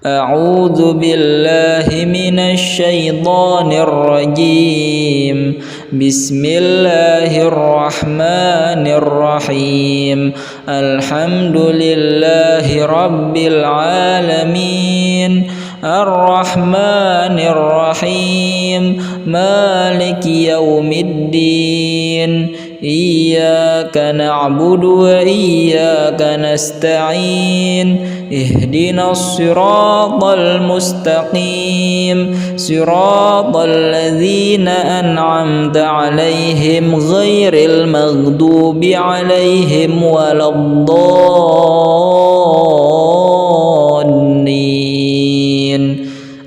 أعوذ بالله من الشيطان الرجيم. بسم الله الرحمن الرحيم. الحمد لله رب العالمين. الرحمن الرحيم. مالك يوم الدين. إياك نعبد وإياك نستعين. اهدنا الصراط المستقيم. صراط الذين أنعمت عليهم غير المغضوب عليهم ولا الضالين.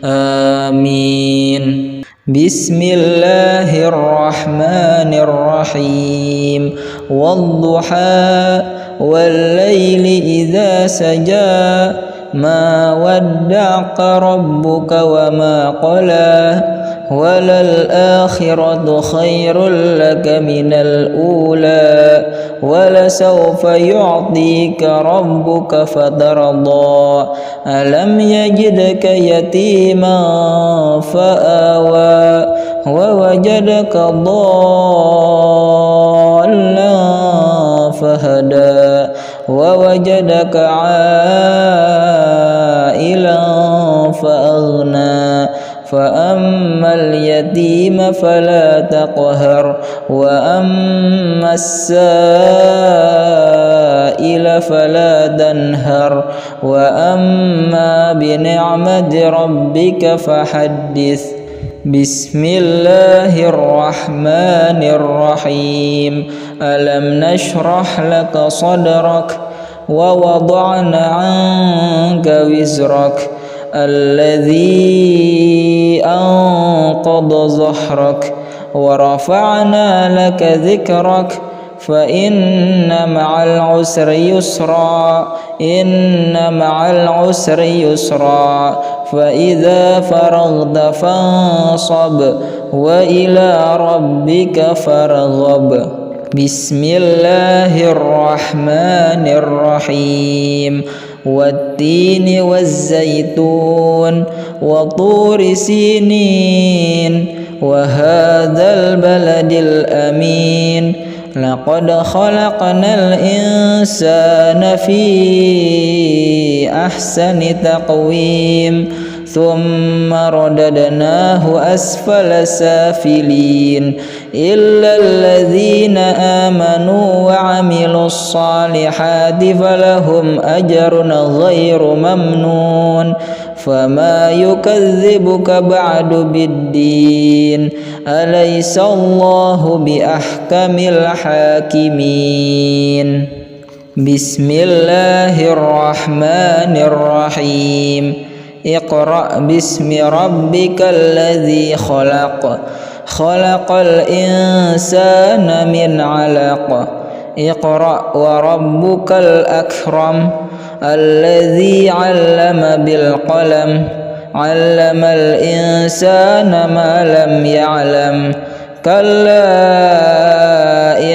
آمين. بسم الله الرحمن الرحيم. والضحى والليل إذا سجى. ما ودعك ربك وما قلى. وللآخرة خير لك من الأولى. ولسوف يعطيك ربك فترضى. ألم يجدك يتيما فآوى. ووجدك ضالا فهدى. ووجدك عائلا فأغنى. فأما اليتيم فلا تقهر. وأما السائل فلا تنهر. وأما بنعمة ربك فحدث. بسم الله الرحمن الرحيم. ألم نشرح لك صدرك ووضعنا عنك وزرك الذي أنقض ظهرك ورفعنا لك ذكرك فإن مع العسر يسرا. إن مع العسر يسرا. فإذا فرغت فانصب وإلى ربك فارغب. بسم الله الرحمن الرحيم. والتين والزيتون وطور سينين وهذا البلد الأمين. لقد خلقنا الإنسان في أحسن تقويم ثم رددناه أسفل سافلين إلا الذين آمنوا وعملوا الصالحات فلهم أجر غير ممنون. فما يكذبك بعد بالدين. أليس الله بأحكم الحاكمين. بسم الله الرحمن الرحيم. اقرأ باسم ربك الذي خلق. خلق الإنسان من علق. اقرأ وربك الأكرم. الذي علم بالقلم. علم الإنسان ما لم يعلم. كلا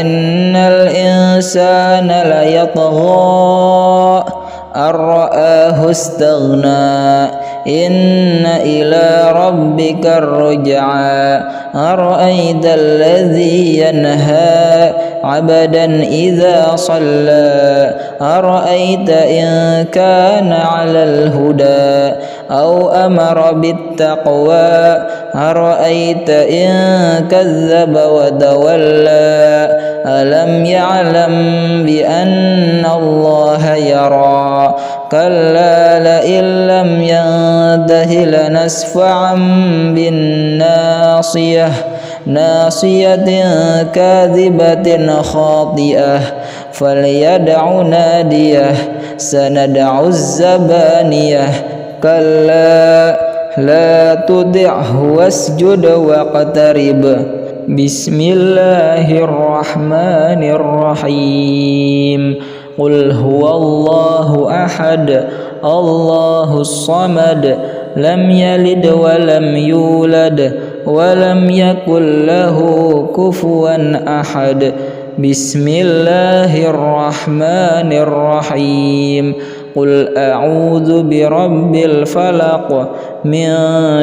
إن الإنسان ليطغى أن رآه استغنى. إن إلى ربك الرجعى. أرأيت الذي ينهى عبدا إذا صلى. أرأيت إن كان على الهدى أو أمر بالتقوى. أرأيت إن كذب وتولى. ألم يعلم بأن الله يرى. كلا لئن لم ينته لنسفعا بالناصية. ناصية كاذبة خاطئة. فليدع ناديه. سندع الزبانية. كلا لا تطعه واسجد واقترب. بسم الله الرحمن الرحيم. قل هو الله أحد الله الصمد لم يلد ولم يولد ولم يكن له كفوا أحد. بسم الله الرحمن الرحيم. قل أعوذ برب الفلق من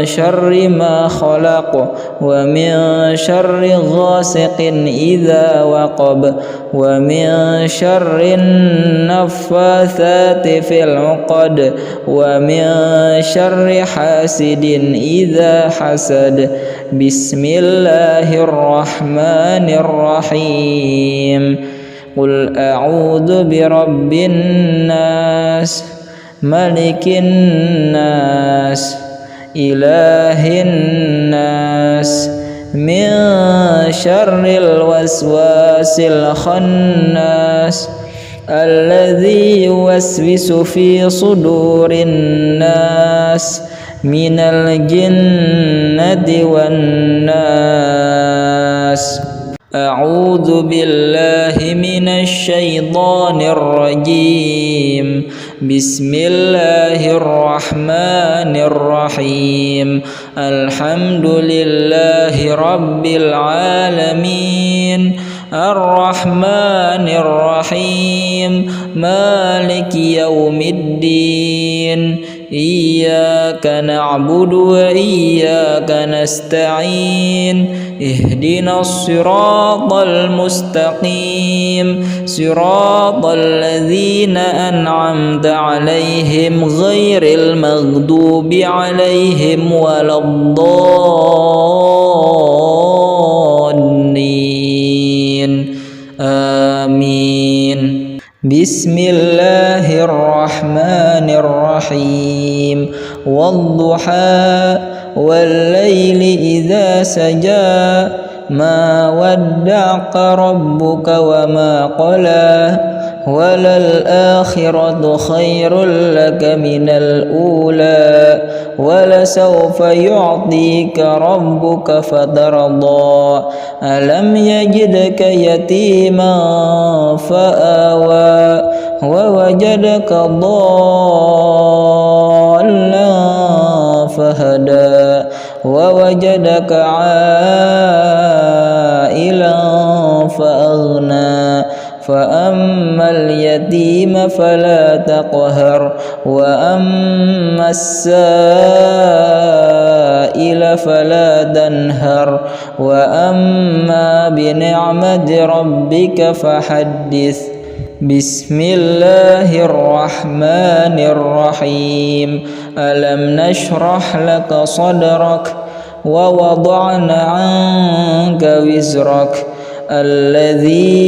شر ما خلق ومن شر غاسق إذا وقب ومن شر النفاثات في العقد ومن شر حاسد إذا حسد. بسم الله الرحمن الرحيم. قل أعوذ برب الناس ملك الناس إله الناس من شر الوسواس الخناس الذي يوسوس في صدور الناس من الجنة والناس. أعوذ بالله من الشيطان الرجيم. بسم الله الرحمن الرحيم. الحمد لله رب العالمين الرحمن الرحيم مالك يوم الدين. إياك نعبد وإياك نستعين. اهدنا الصراط المستقيم صراط الذين أنعمت عليهم غير المغضوب عليهم ولا الضالين. آمين. بسم الله الرحمن الرحيم. والضحى والليل إذا سجى ما ودعك ربك وما قلى وللآخرة خير لك من الأولى ولسوف يعطيك ربك فترضى. ألم يجدك يتيما فآوى ووجدك ضالا فهدى ووجدك عائلا فأغنى. فأما اليتيم فلا تقهر وأما السائل فلا تنهر وأما بنعمة ربك فحدث. بسم الله الرحمن الرحيم. ألم نشرح لك صدرك ووضعنا عنك وزرك الذي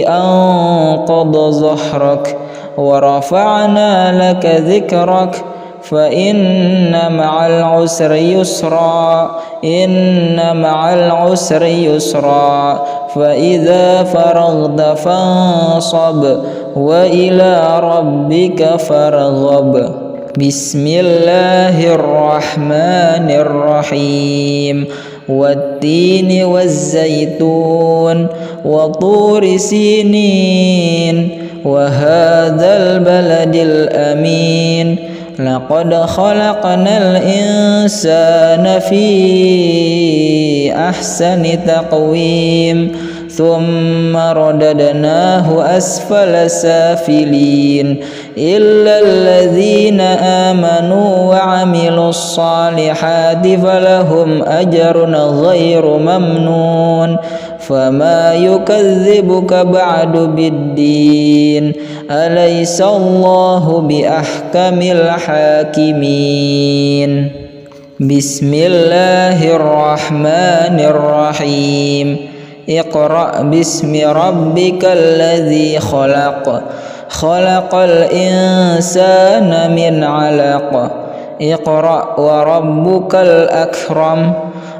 أنقض ظهرك ورفعنا لك ذكرك فإن مع العسر يسرا إن مع العسر يسرا. فإذا فرغت فانصب وإلى ربك فارغب. بسم الله الرحمن الرحيم. والتين والزيتون وطور سينين وهذا البلد الأمين. لقد خلقنا الإنسان في أحسن تقويم ثم رددناه أسفل سافلين إلا الذين آمنوا وعملوا الصالحات فلهم أجر غير ممنون. فما يكذبك بعد بالدين أليس الله بأحكم الحاكمين. بسم الله الرحمن الرحيم. اقرأ باسم ربك الذي خلق خلق الإنسان من علق. اقرأ وربك الأكرم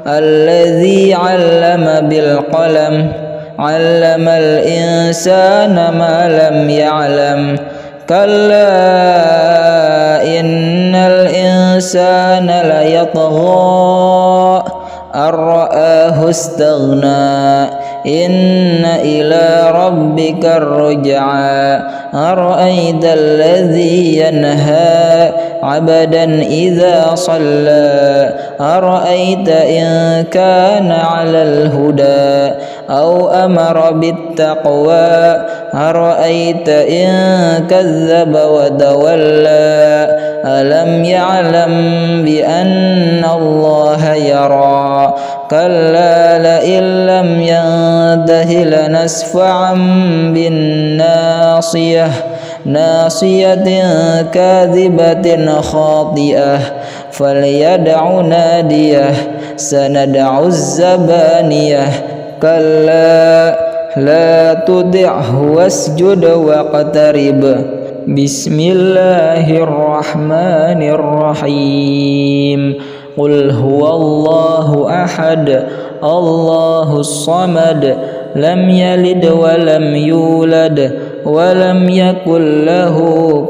الذي علم بالقلم علم الإنسان ما لم يعلم. كلا إن الإنسان ليطغى أن رآه استغنى. إن إلى ربك الرجعى. أرأيت الذي ينهى عبدا إذا صلى أرأيت إن كان على الهدى أو أمر بالتقوى أرأيت إن كذب وتولى ألم يعلم بأن الله يرى كلا لئن لم ينته لنسفعا بالناصية ناصية كاذبة خاطئة فليدع ناديه سندع الزبانية كلا لا تطعه واسجد واقترب بسم الله الرحمن الرحيم قل هو الله أحد الله الصمد لم يلد ولم يولد ولم يكن له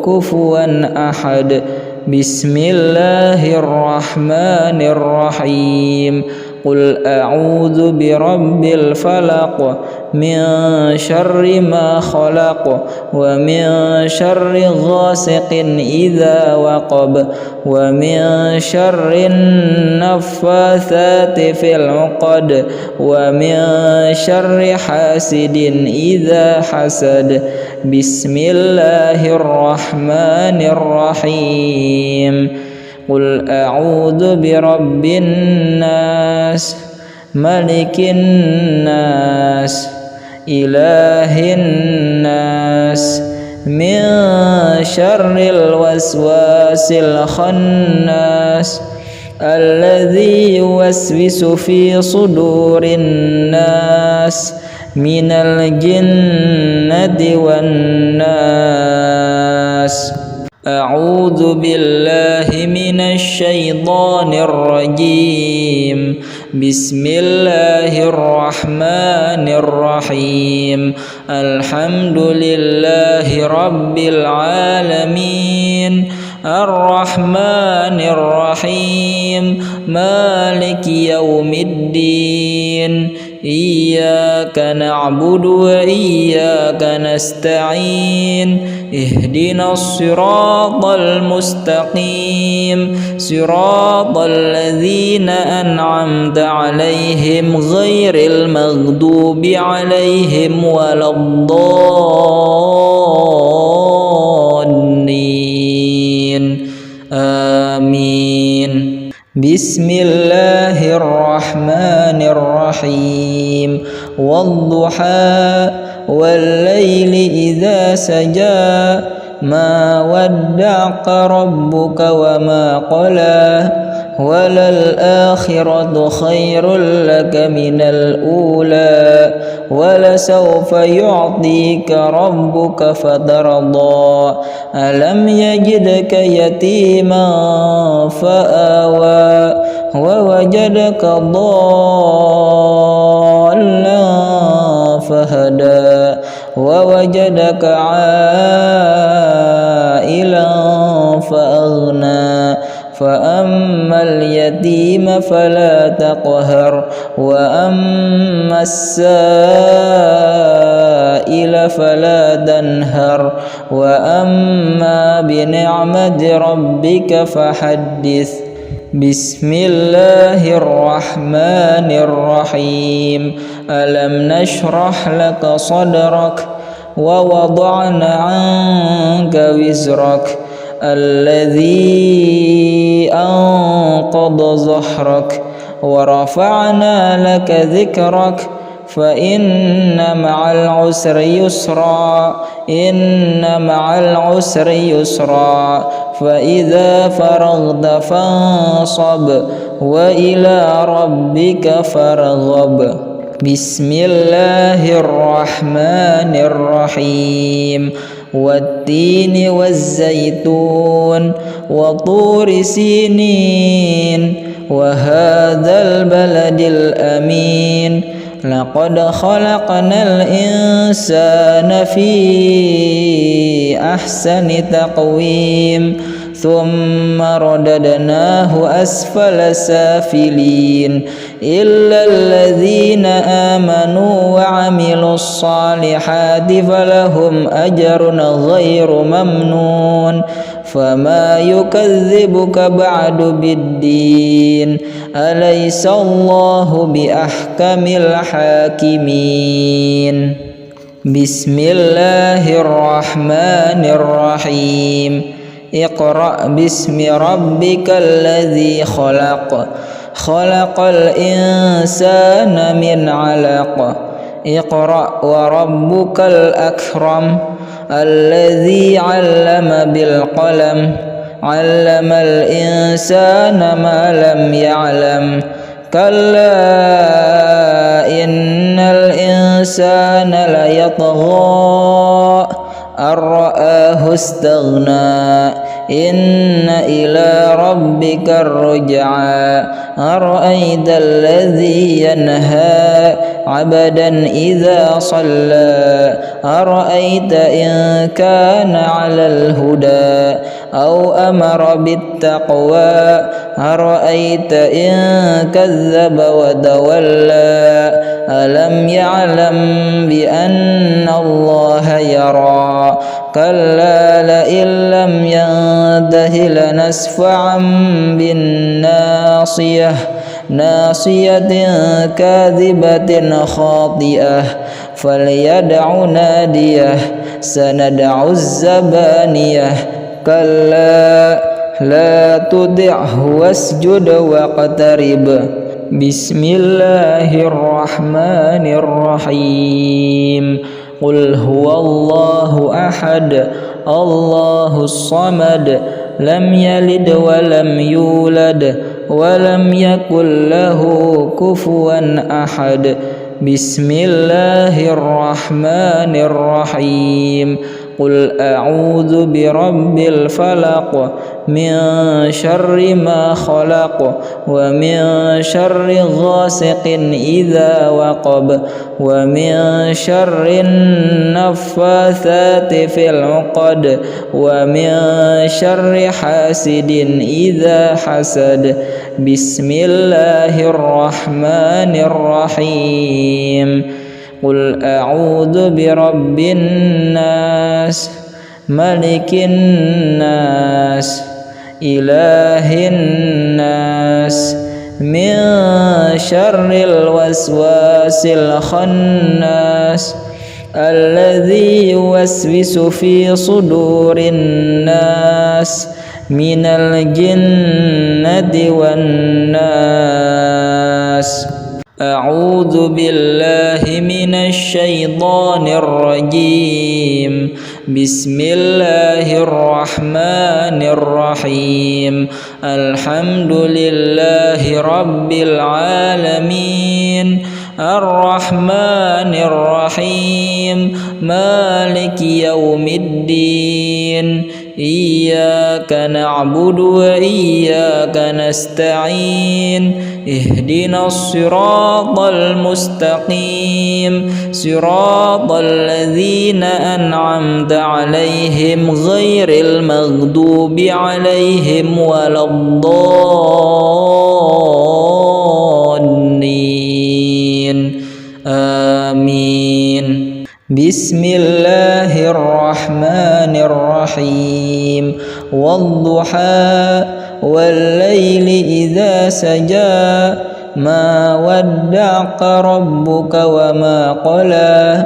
كفوا أحد بسم الله الرحمن الرحيم قل أعوذ برب الفلق من شر ما خلق ومن شر غاسق إذا وقب ومن شر النفاثات في العقد ومن شر حاسد إذا حسد بسم الله الرحمن الرحيم قل أعوذ برب الناس ملك الناس إله الناس من شر الوسواس الخناس الذي يوسوس في صدور الناس من الجنة والناس أعوذ بالله من الشيطان الرجيم بسم الله الرحمن الرحيم الحمد لله رب العالمين الرحمن الرحيم مالك يوم الدين إياك نعبد وإياك نستعين اهدنا الصراط المستقيم صراط الذين أنعمت عليهم غير المغضوب عليهم ولا الضالين آمين بسم الله الرحمن الرحيم والضحى والليل إذا سجى ما ودعك ربك وما قلى وللآخرة خير لك من الأولى ولسوف يعطيك ربك فترضى ألم يجدك يتيما فآوى ووجدك ضالا فهدى ووجدك عائلا فأغنى فأما اليتيم فلا تقهر وأما السائل فلا تنهر وأما بنعمة ربك فحدث بسم الله الرحمن الرحيم ألم نشرح لك صدرك ووضعنا عنك وزرك الذي أنقض ظهرك ورفعنا لك ذكرك فإن مع العسر يسرا إن مع العسر يسرا فإذا فرغت فانصب وإلى ربك فارغب بسم الله الرحمن الرحيم والتين والزيتون وطور سينين وهذا البلد الأمين لقد خلقنا الإنسان في أحسن تقويم ثم رددناه أسفل سافلين إلا الذين آمنوا وعملوا الصالحات فلهم أجر غير ممنون فما يكذبك بعد بالدين أليس الله بأحكم الحاكمين Bismillahirrahmanirrahim. Iqra bismi rabbikal ladzi khalaq. Khalaqal insana min 'alaq. Iqra wa rabbukal akram. Alladzi 'allama bil qalam. 'Allamal insana ma lam ya'lam. Kalla innal insana layatgha ar-ra'ahu istaghna. Inna ila rabbika ar-ruj'a. Ara'aita alladhi yanha 'abdan idza shalla. Ara'aita in kana 'alal huda aw amara bit-taqwa. Ara'aita in kazzaba wa tawalla. Alam ya'lam bi anna Allah yara. Kalla la illam yantahi lanasfa'an bin nasiyah. Nasiyatin kadhibatin khati'ah. Falyad'u nadiyah. Sanad'u zabaniyah. Kalla la tud'hu wasjud waqtarib. Bismillahirrahmanirrahim. Qul huwallahu ahad. Allahus samad. Lam yalid wa lam yulad wa lam yakul lahu kufuwan ahad. Bismillahirrahmanirrahim. Qul a'udzu birabbil falaq. Min syarri ma khalaq. Wa min syarri ghasiqin idza waqab. Wa min syarri naffatsati fil 'uqad. Wa min syarri hasidin idza hasad. Bismillahirrahmanirrahim. Qul a'udzu birabbin nas. Malikin nas. Ilahin nas. Min syarril waswasil khannas. Alladzi yuwaswisu fi sudurin nas. Minal jinnati wan nas. A'udzu billahi minasy syaithanir rajim. Bismillahirrahmanirrahim. Alhamdulillahi rabbil alamin. Ar-Rahmanir-Rahim. Maliki yaumiddin. Iyyaka na'budu wa iyyaka nasta'in. Ihdinas siratal mustaqim. Siratal ladzina an'amta 'alaihim ghairil maghdubi 'alaihim waladdallin. Amin. Bismillahirrahmanirrahim. Wadduha wal-laili idza saja. Ma wadda'aka rabbuka wa ma qala.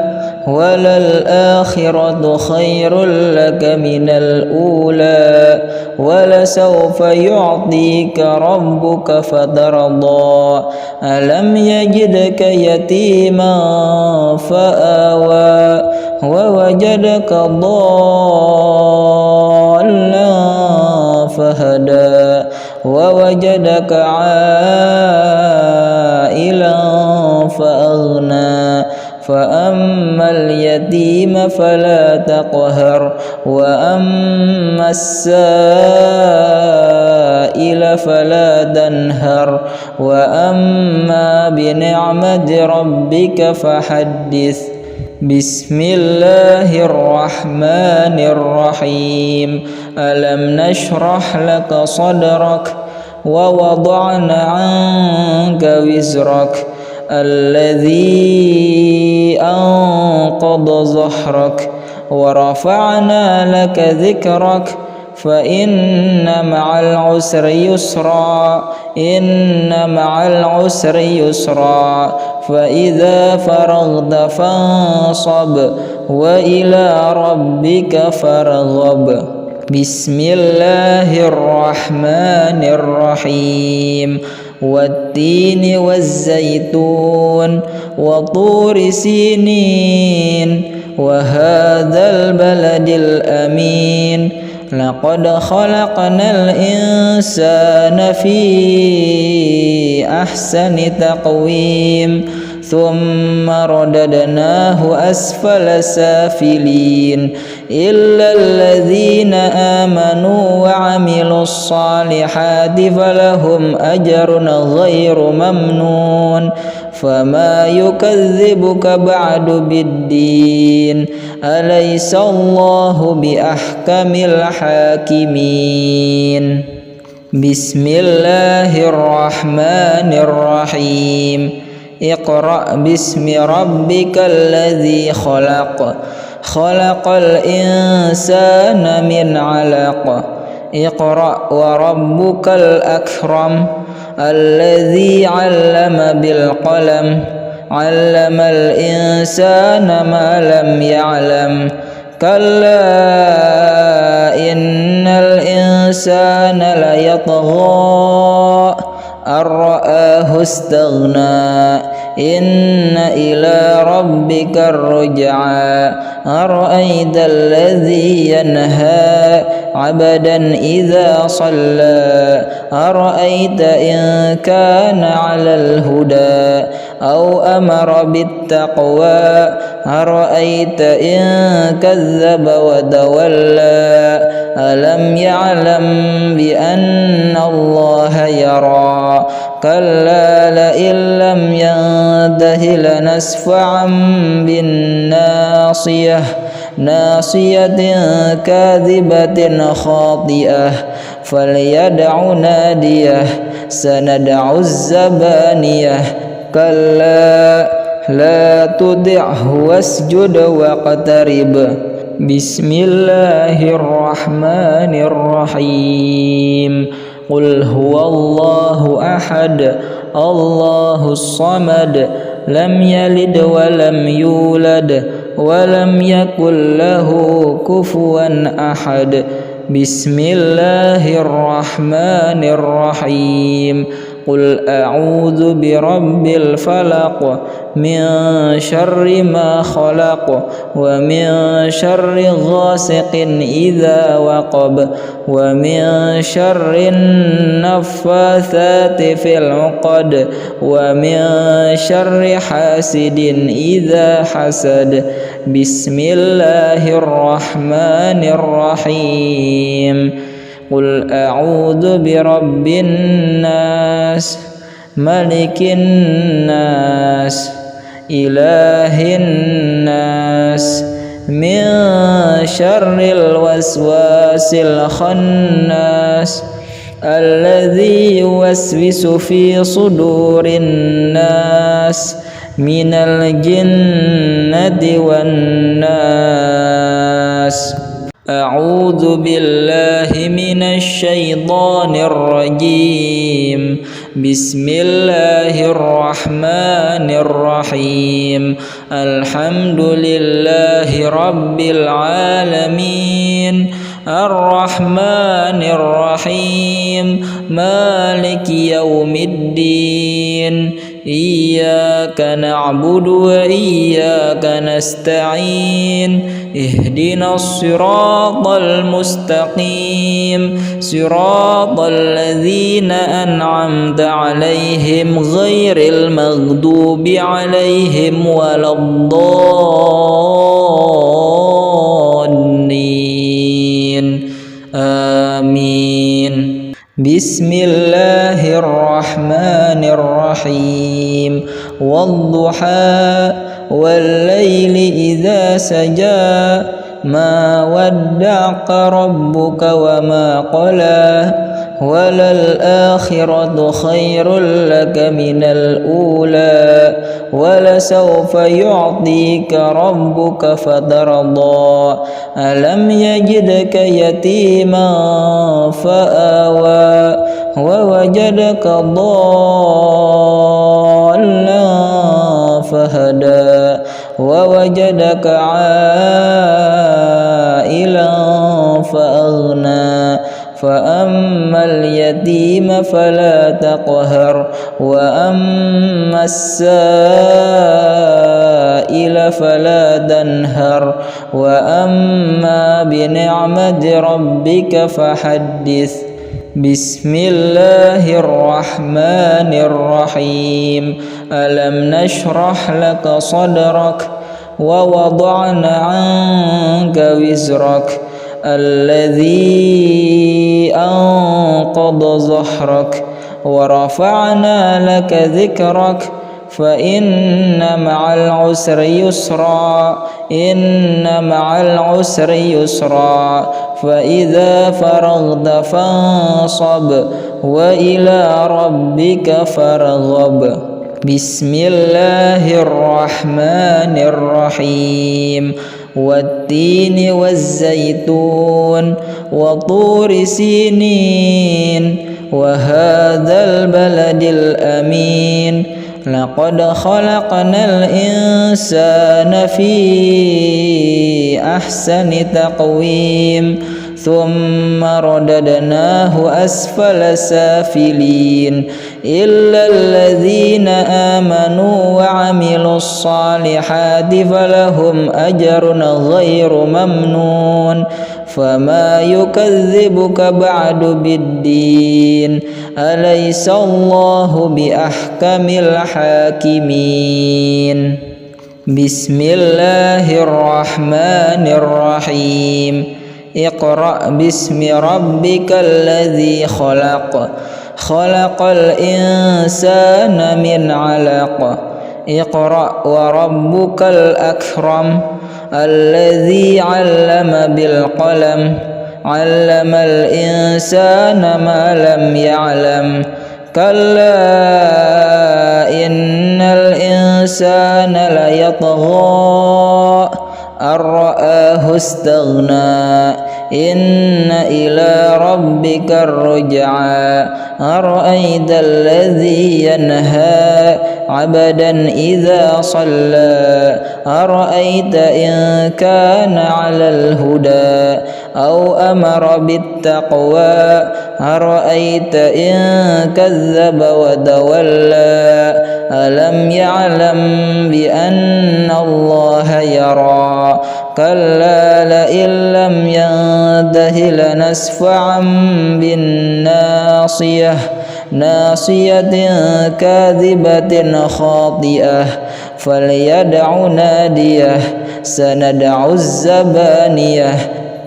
Walal akhiratu khairul laka minal ula. Walasawfa yu'tika rabbuka fatarda. Alam yajidka yatiman fa'awa. Wa wajadaka dhallan fahada. Wa wajadaka 'ailan fa'aghna. فأما اليتيم فلا تقهر. وأما السائل فلا تنهر. وأما بنعمة ربك فحدث. بسم الله الرحمن الرحيم. ألم نشرح لك صدرك ووضعنا عنك وزرك الذي أنقض ظهرك ورفعنا لك ذكرك فإن مع العسر يسرا إن مع العسر يسرا فإذا فرغت فانصب وإلى ربك فارغب بسم الله الرحمن الرحيم والتين والزيتون وطور سينين وهذا البلد الأمين لقد خلقنا الإنسان في أحسن تقويم ثم رددناه أسفل سافلين إلا الذين آمنوا وعملوا الصالحات فلهم أجر غير ممنون فما يكذبك بعد بالدين أليس الله بأحكم الحاكمين بسم الله الرحمن الرحيم اقرأ باسم ربك الذي خلق خلق الإنسان من علق اقرأ وربك الأكرم الذي علم بالقلم علم الإنسان ما لم يعلم كلا إن الإنسان ليطغى أن رآه استغنى إن إلى ربك الرجعى أرأيت الذي ينهى عبدا إذا صلى أرأيت إن كان على الهدى أو أمر بالتقوى أرأيت إن كذب وتولى ألم يعلم بأن الله يرى كلا لئن لم ينته لنسفعا بالناصية ناصية كاذبة خاطئة فليدع ناديه سندع الزبانية كلا لا تطعه واسجد واقترب بسم الله الرحمن الرحيم قل هو الله أحد الله الصمد لم يلد ولم يولد ولم يكن له كفوا أحد بسم الله الرحمن الرحيم قل أعوذ برب الفلق من شر ما خلق ومن شر غاسق إذا وقب ومن شر النفاثات في العقد ومن شر حاسد إذا حسد بسم الله الرحمن الرحيم قل أعوذ برب الناس ملك الناس إله الناس من شر الوسواس الخناس الذي يوسوس في صدور الناس من الجنة والناس أعوذ بالله من الشيطان الرجيم بسم الله الرحمن الرحيم الحمد لله رب العالمين الرحمن الرحيم مالك يوم الدين إياك نعبد وإياك نستعين اهدنا الصراط المستقيم صراط الذين أنعمت عليهم غير المغضوب عليهم ولا الضالين آمين بسم الله الرحمن الرحيم والضحى والليل إذا سجى ما ودعك ربك وما قلى وللآخرة خير لك من الأولى ولسوف يعطيك ربك فترضى ألم يجدك يتيما فآوى ووجدك ضالا فهدى ووجدك عائلا فأغنى فأما اليتيم فلا تقهر وأما السائل فلا تنهر وأما بنعمة ربك فحدث. بسم الله الرحمن الرحيم. ألم نشرح لك صدرك ووضعنا عنك وزرك الذي أنقض ظهرك ورفعنا لك ذكرك فإن مع العسر يسرا إن مع العسر يسرا فإذا فرغت فانصب وإلى ربك فارغب. بسم الله الرحمن الرحيم. والتين والزيتون وطور سينين وهذا البلد الأمين لقد خلقنا الإنسان في أحسن تقويم ثم رددناه أسفل سافلين إلا الذين آمنوا وعملوا الصالحات فلهم أجر غير ممنون فما يكذبك بعد بالدين أليس الله بأحكم الحاكمين. بسم الله الرحمن الرحيم. اقرأ باسم ربك الذي خلق خلق الإنسان من علق اقرأ وربك الأكرم الذي علم بالقلم علم الإنسان ما لم يعلم كلا إن الإنسان ليطغى أن رآه استغنى إن إلى ربك الرجعى أرأيت الذي ينهى عبدا إذا صلى أرأيت إن كان على الهدى أو أمر بالتقوى أرأيت إن كذب وتولى ألم يعلم بأن الله يرى كلا لئن لم ينته لنسفعا بالناصية ناصية كاذبة خاطئة فليدع ناديه سندع الزبانية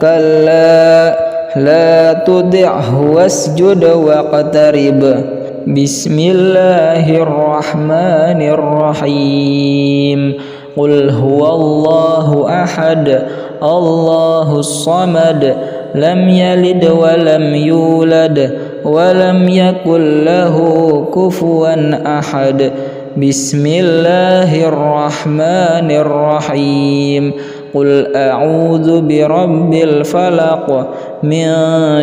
كلا لا تطعه واسجد واقترب. بسم الله الرحمن الرحيم. قل هو الله أحد الله الصمد لم يلد ولم يولد ولم يكن له كفوا أحد. بسم الله الرحمن الرحيم. قل أعوذ برب الفلق من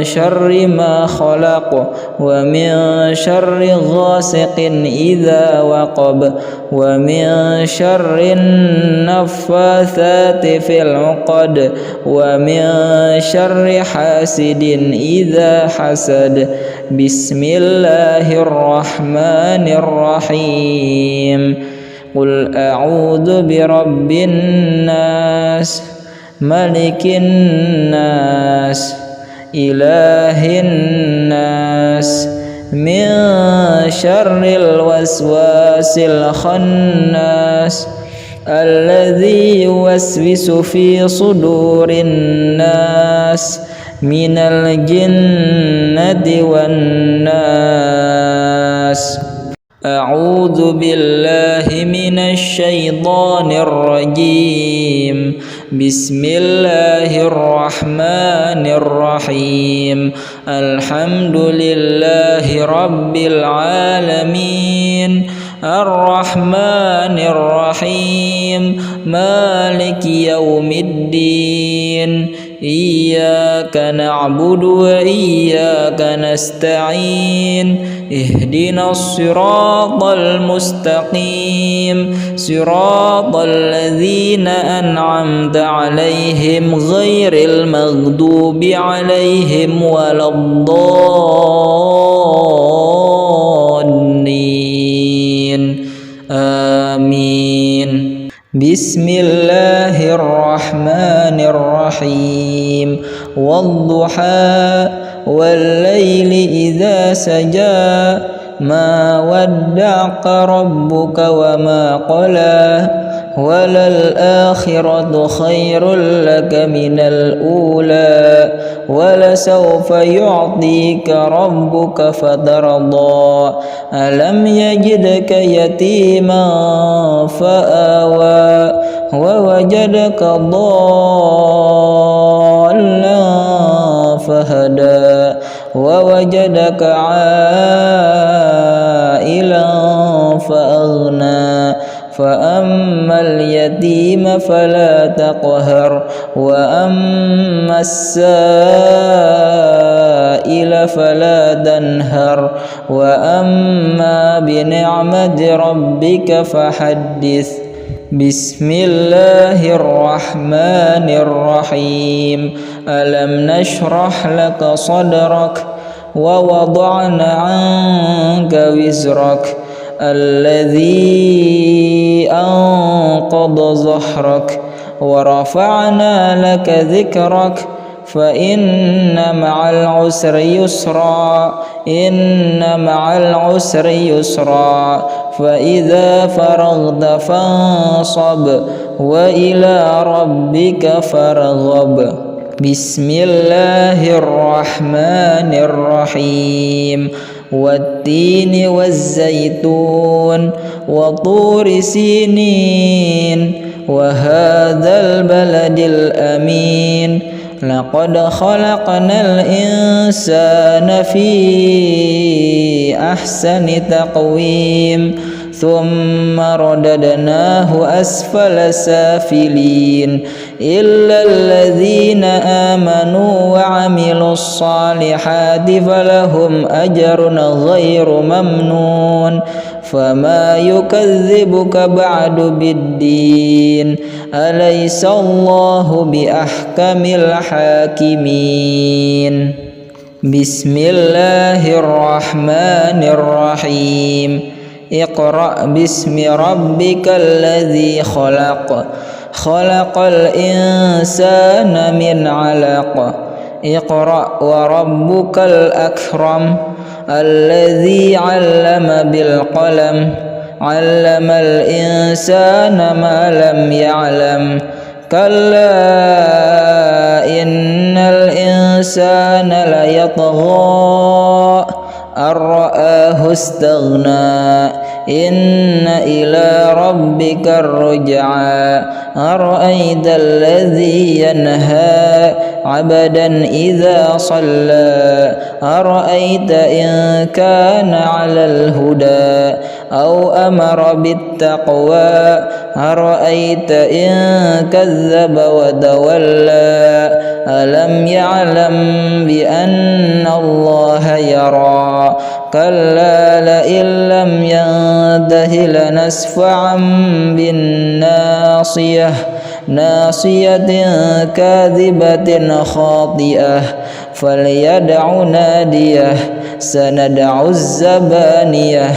شر ما خلق ومن شر غاسق إذا وقب ومن شر النفاثات في العقد ومن شر حاسد إذا حسد. بسم الله الرحمن الرحيم. قل أعوذ برب الناس ملك الناس إله الناس من شر الوسواس الخناس الذي يوسوس في صدور الناس من الجنة والناس. أعوذ بالله من الشيطان الرجيم. بسم الله الرحمن الرحيم الحمد لله رب العالمين الرحمن الرحيم مالك يوم الدين إياك نعبد وإياك نستعين اهدنا الصراط المستقيم صراط الذين أنعمت عليهم غير المغضوب عليهم ولا الضالين آمين. بسم الله الرحمن الرحيم والضحى والليل إذا سجى ما ودعك ربك وما قلى وللآخرة خير لك من الأولى ولسوف يعطيك ربك فترضى ألم يجدك يتيما فآوى ووجدك ضالا فهدى ووجدك عائلا فأغنى فأما اليتيم فلا تقهر وأما السائل فلا تنهر وأما بنعمة ربك فحدث. بسم الله الرحمن الرحيم ألم نشرح لك صدرك ووضعنا عنك وزرك الذي أنقض ظهرك ورفعنا لك ذكرك فإن مع العسر يسرا إن مع العسر يسرا فإذا فرغت فانصب وإلى ربك فارغب. بسم الله الرحمن الرحيم والتين والزيتون وطور سينين وهذا البلد الأمين لقد خلقنا الإنسان في أحسن تقويم ثم رددناه أسفل سافلين إلا الذين آمنوا وعملوا الصالحات فلهم أجر غير ممنون فما يكذبك بعد بالدين أليس الله بأحكم الحاكمين. بسم الله الرحمن الرحيم اقرأ باسم ربك الذي خلق خلق الإنسان من علق اقرأ وربك الأكرم الذي علم بالقلم علم الإنسان ما لم يعلم كلا إن الإنسان ليطغى أن رآه استغنى إن إلى ربك الرجعى أرأيت الذي ينهى عبدا إذا صلى أرأيت إن كان على الهدى أو أمر بالتقوى أرأيت إن كذب وتولى ألم يعلم بأن الله يرى كلا لئن لم ينته لنسفعا بالناصية ناصية كاذبة خاطئة فليدع ناديه سندع الزبانية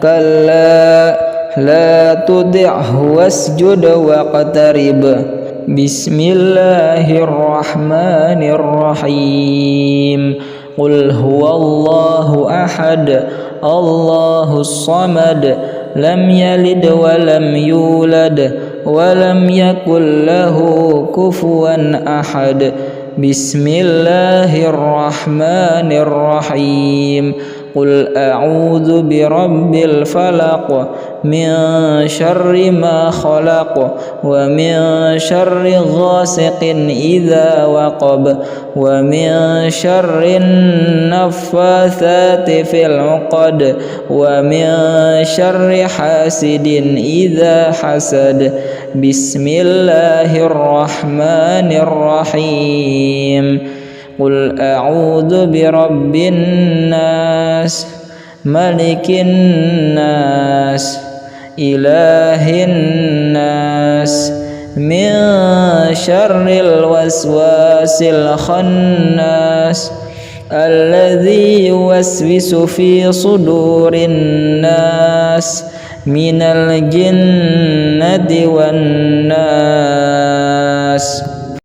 كلا لا تطعه واسجد واقترب. بسم الله الرحمن الرحيم قل هو الله أحد الله الصمد لم يلد ولم يولد ولم يكن له كفوا أحد. بسم الله الرحمن الرحيم قل أعوذ برب الفلق من شر ما خلق ومن شر غاسق إذا وقب ومن شر النفاثات في العقد ومن شر حاسد إذا حسد بسم الله الرحمن الرحيم قل أعوذ برب الناس ملك الناس إله الناس من شر الوسواس الخناس الذي يوسوس في صدور الناس من الجنة والناس